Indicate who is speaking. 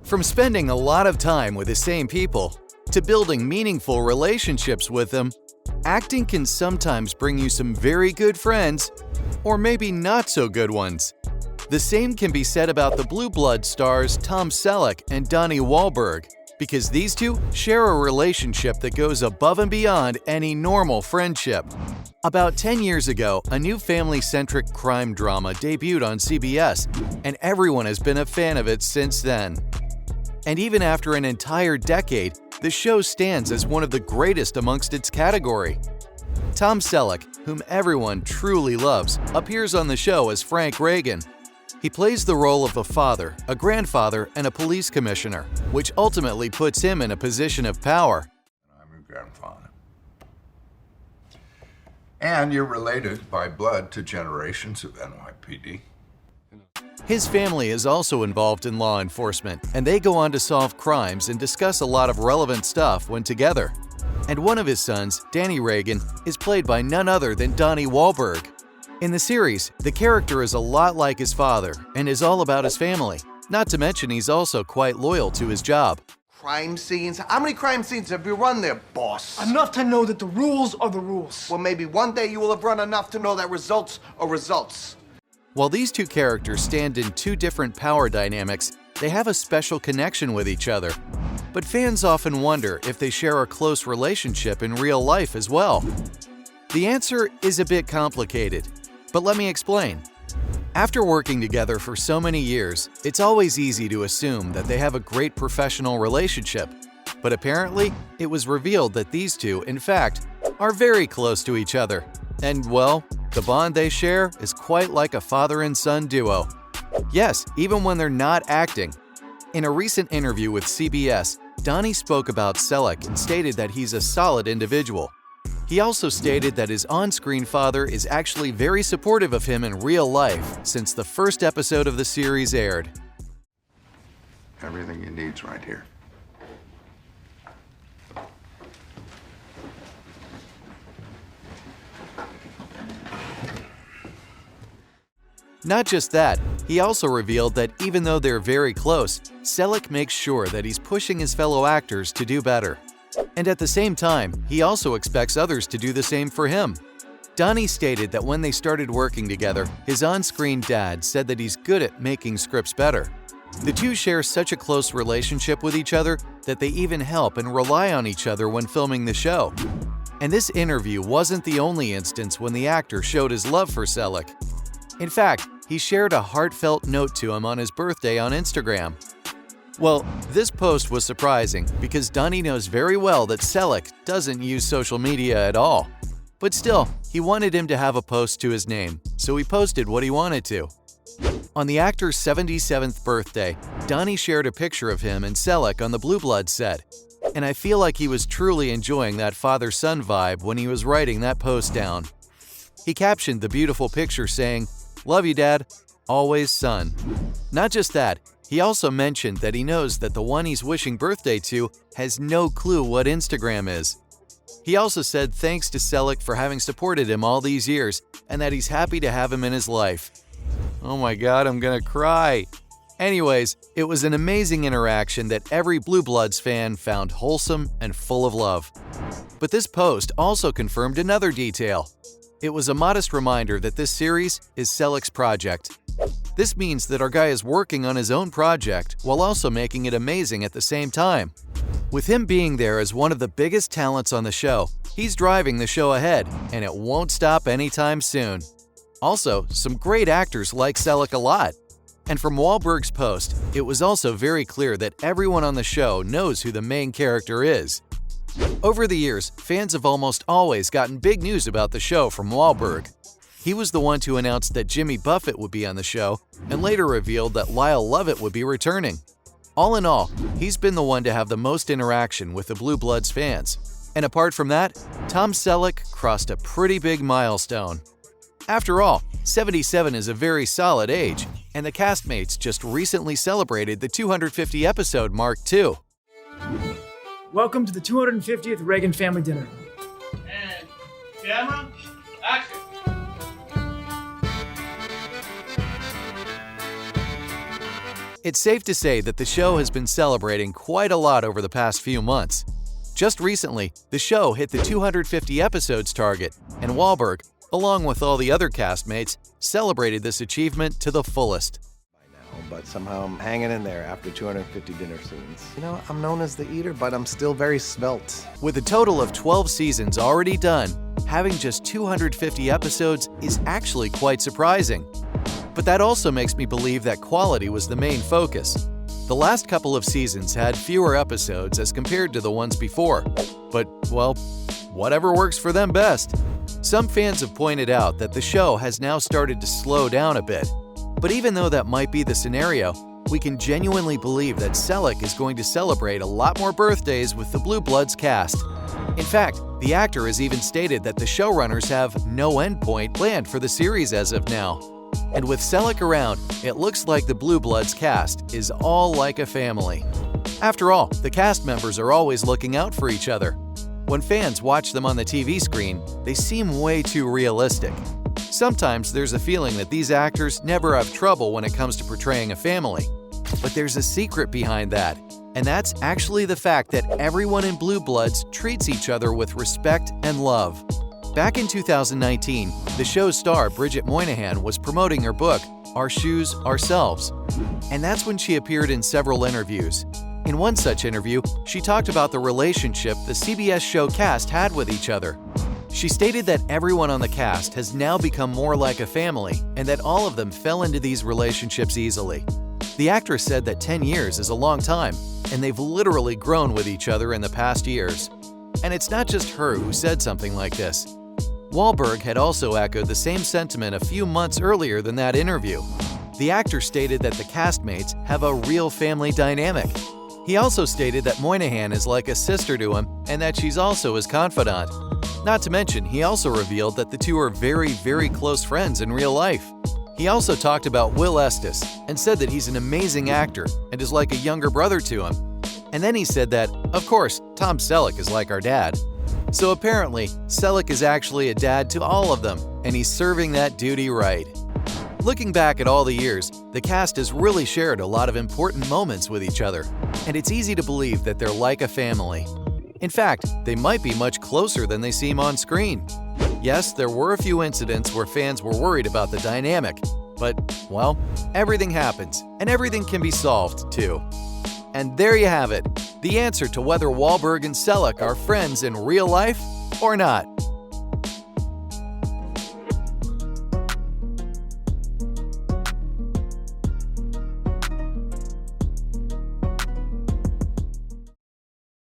Speaker 1: From spending a lot of time with the same people to building meaningful relationships with them, acting can sometimes bring you some very good friends, or maybe not so good ones. The same can be said about the Blue Blood stars Tom Selleck and Donnie Wahlberg, because these two share a relationship that goes above and beyond any normal friendship. About 10 years ago, a new family-centric crime drama debuted on CBS, and everyone has been a fan of it since then. And even after an entire decade, the show stands as one of the greatest amongst its category. Tom Selleck, whom everyone truly loves, appears on the show as Frank Reagan. He plays the role of a father, a grandfather, and a police commissioner, which ultimately puts him in a position of power.
Speaker 2: I'm your grandfather. And you're related by blood to generations of NYPD.
Speaker 1: His family is also involved in law enforcement, and they go on to solve crimes and discuss a lot of relevant stuff when together. And one of his sons, Danny Reagan, is played by none other than Donnie Wahlberg. In the series, the character is a lot like his father and is all about his family. Not to mention he's also quite loyal to his job.
Speaker 3: Crime scenes? How many crime scenes have you run there, boss?
Speaker 4: Enough to know that the rules are the rules.
Speaker 3: Well, maybe one day you will have run enough to know that results are results.
Speaker 1: While these two characters stand in two different power dynamics, they have a special connection with each other. But fans often wonder if they share a close relationship in real life as well. The answer is a bit complicated, but let me explain. After working together for so many years, it's always easy to assume that they have a great professional relationship. But apparently, it was revealed that these two, in fact, are very close to each other. And well, the bond they share is quite like a father and son duo. Yes, even when they're not acting. In a recent interview with CBS, Donnie spoke about Selleck and stated that he's a solid individual. He also stated that his on-screen father is actually very supportive of him in real life since the first episode of the series aired.
Speaker 2: Everything you need's right here.
Speaker 1: Not just that, he also revealed that even though they're very close, Selleck makes sure that he's pushing his fellow actors to do better. And at the same time, he also expects others to do the same for him. Donnie stated that when they started working together, his on-screen dad said that he's good at making scripts better. The two share such a close relationship with each other that they even help and rely on each other when filming the show. And this interview wasn't the only instance when the actor showed his love for Selleck. In fact, he shared a heartfelt note to him on his birthday on Instagram. Well, this post was surprising because Donnie knows very well that Selleck doesn't use social media at all. But still, he wanted him to have a post to his name, so he posted what he wanted to. On the actor's 77th birthday, Donnie shared a picture of him and Selleck on the Blue Blood set. And I feel like he was truly enjoying that father-son vibe when he was writing that post down. He captioned the beautiful picture saying, "Love you, Dad. Always, son." Not just that, he also mentioned that he knows that the one he's wishing birthday to has no clue what Instagram is. He also said thanks to Selleck for having supported him all these years and that he's happy to have him in his life. Oh my God, I'm gonna cry. Anyways, it was an amazing interaction that every Blue Bloods fan found wholesome and full of love. But this post also confirmed another detail. It was a modest reminder that this series is Selleck's project. This means that our guy is working on his own project while also making it amazing at the same time. With him being there as one of the biggest talents on the show, he's driving the show ahead, and it won't stop anytime soon. Also, some great actors like Selleck a lot. And from Wahlberg's post, it was also very clear that everyone on the show knows who the main character is. Over the years, fans have almost always gotten big news about the show from Wahlberg. He was the one to announce that Jimmy Buffett would be on the show and later revealed that Lyle Lovett would be returning. All in all, he's been the one to have the most interaction with the Blue Bloods fans. And apart from that, Tom Selleck crossed a pretty big milestone. After all, 77 is a very solid age, and the castmates just recently celebrated the 250 episode mark too.
Speaker 4: Welcome to the 250th Reagan family dinner.
Speaker 5: And camera, action.
Speaker 1: It's safe to say that the show has been celebrating quite a lot over the past few months. Just recently, the show hit the 250 episodes target, and Wahlberg, along with all the other castmates, celebrated this achievement to the fullest.
Speaker 6: But somehow I'm hanging in there after 250 dinner scenes. You know, I'm known as the eater, but I'm still very svelte.
Speaker 1: With a total of 12 seasons already done, having just 250 episodes is actually quite surprising. But that also makes me believe that quality was the main focus. The last couple of seasons had fewer episodes as compared to the ones before, but, well, whatever works for them best. Some fans have pointed out that the show has now started to slow down a bit. But even though that might be the scenario, we can genuinely believe that Selleck is going to celebrate a lot more birthdays with the Blue Bloods cast. In fact, the actor has even stated that the showrunners have no endpoint planned for the series as of now. And with Selleck around, it looks like the Blue Bloods cast is all like a family. After all, the cast members are always looking out for each other. When fans watch them on the TV screen, they seem way too realistic. Sometimes there's a feeling that these actors never have trouble when it comes to portraying a family. But there's a secret behind that, and that's actually the fact that everyone in Blue Bloods treats each other with respect and love. Back in 2019, the show's star Bridget Moynihan was promoting her book, Our Shoes, Ourselves. And that's when she appeared in several interviews. In one such interview, she talked about the relationship the CBS show cast had with each other. She stated that everyone on the cast has now become more like a family and that all of them fell into these relationships easily. The actress said that 10 years is a long time, and they've literally grown with each other in the past years. And it's not just her who said something like this. Wahlberg had also echoed the same sentiment a few months earlier than that interview. The actor stated that the castmates have a real family dynamic. He also stated that Moynihan is like a sister to him and that she's also his confidant. Not to mention, he also revealed that the two are very, very close friends in real life. He also talked about Will Estes and said that he's an amazing actor and is like a younger brother to him. And then he said that, of course, Tom Selleck is like our dad. So apparently, Selleck is actually a dad to all of them, and he's serving that duty right. Looking back at all the years, the cast has really shared a lot of important moments with each other, and it's easy to believe that they're like a family. In fact, they might be much closer than they seem on screen. Yes, there were a few incidents where fans were worried about the dynamic, but, well, everything happens, and everything can be solved, too. And there you have it, the answer to whether Wahlberg and Selleck are friends in real life or not.